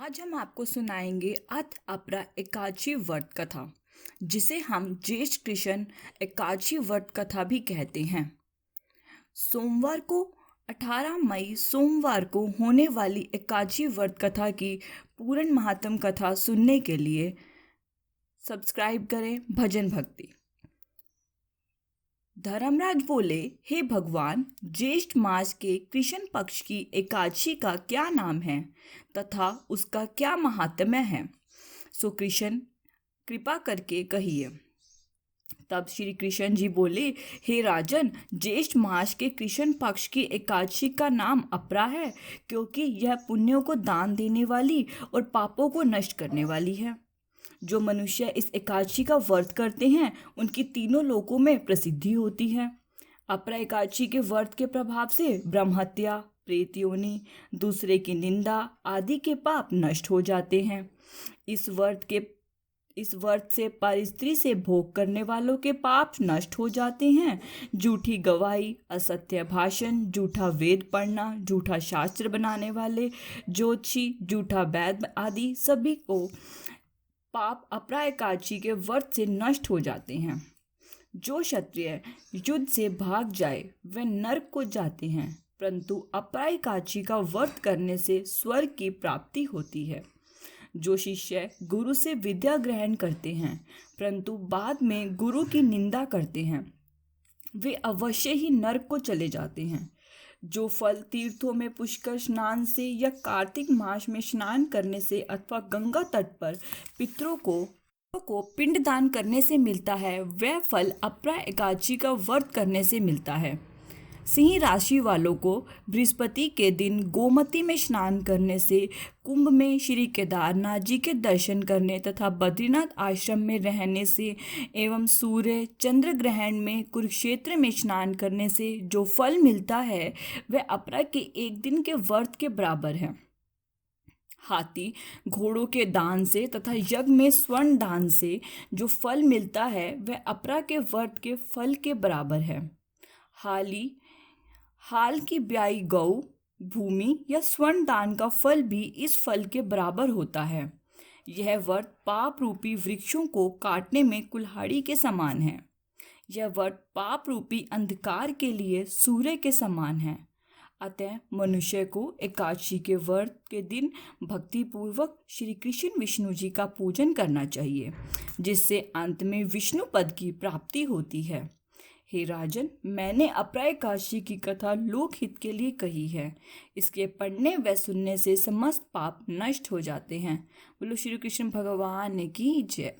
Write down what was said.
आज हम आपको सुनाएंगे अथ अपरा एकादशी व्रत कथा, जिसे हम ज्येष्ठ कृष्ण एकादशी व्रत कथा भी कहते हैं। सोमवार को 18 मई सोमवार को होने वाली एकादशी व्रत कथा की पूर्ण महात्म कथा सुनने के लिए सब्सक्राइब करें भजन भक्ति। धर्मराज बोले, हे भगवान, ज्येष्ठ मास के कृष्ण पक्ष की एकादशी का क्या नाम है तथा उसका क्या महात्म्य है, सो कृष्ण कृपा करके कहिए। तब श्री कृष्ण जी बोले, हे राजन, ज्येष्ठ मास के कृष्ण पक्ष की एकादशी का नाम अपरा है, क्योंकि यह पुण्यों को दान देने वाली और पापों को नष्ट करने वाली है। जो मनुष्य इस एकादशी का व्रत करते हैं उनकी तीनों लोकों में प्रसिद्धि होती है। अपरा एकादशी के व्रत के प्रभाव से ब्रह्महत्या, प्रेत योनि, दूसरे की निंदा आदि के पाप नष्ट हो जाते हैं। इस व्रत से पर स्त्री से भोग करने वालों के पाप नष्ट हो जाते हैं। झूठी गवाही, असत्य भाषण, झूठा वेद पढ़ना, झूठा शास्त्र बनाने वाले, ज्योतिषी, झूठा वैद आदि सभी को पाप अपरा एकादशी के व्रत से नष्ट हो जाते हैं। जो क्षत्रिय युद्ध से भाग जाए वे नरक को जाते हैं, परंतु अपरा एकादशी का व्रत करने से स्वर्ग की प्राप्ति होती है। जो शिष्य गुरु से विद्या ग्रहण करते हैं परंतु बाद में गुरु की निंदा करते हैं, वे अवश्य ही नरक को चले जाते हैं। जो फल तीर्थों में पुष्कर स्नान से या कार्तिक मास में स्नान करने से अथवा गंगा तट पर पितरों को पिंडदान करने से मिलता है, वह फल अपरा एकादशी का व्रत करने से मिलता है। सिंह राशि वालों को बृहस्पति के दिन गोमती में स्नान करने से, कुंभ में श्री केदारनाथ जी के दर्शन करने तथा बद्रीनाथ आश्रम में रहने से एवं सूर्य चंद्र ग्रहण में कुरुक्षेत्र में स्नान करने से जो फल मिलता है वह अपरा के एक दिन के व्रत के बराबर है। हाथी घोड़ों के दान से तथा यज्ञ में स्वर्ण दान से जो फल मिलता है वह अपरा के व्रत के फल के बराबर है। हाल की ब्याई गौ, भूमि या स्वर्ण दान का फल भी इस फल के बराबर होता है। यह व्रत पाप रूपी वृक्षों को काटने में कुल्हाड़ी के समान है। यह व्रत पाप रूपी अंधकार के लिए सूर्य के समान है। अतः मनुष्य को एकादशी के व्रत के दिन भक्ति पूर्वक श्री कृष्ण विष्णु जी का पूजन करना चाहिए, जिससे अंत में विष्णु पद की प्राप्ति होती है। हे राजन, मैंने अपरा एकादशी की कथा लोकहित के लिए कही है। इसके पढ़ने व सुनने से समस्त पाप नष्ट हो जाते हैं। बोलो श्री कृष्ण भगवान की जय।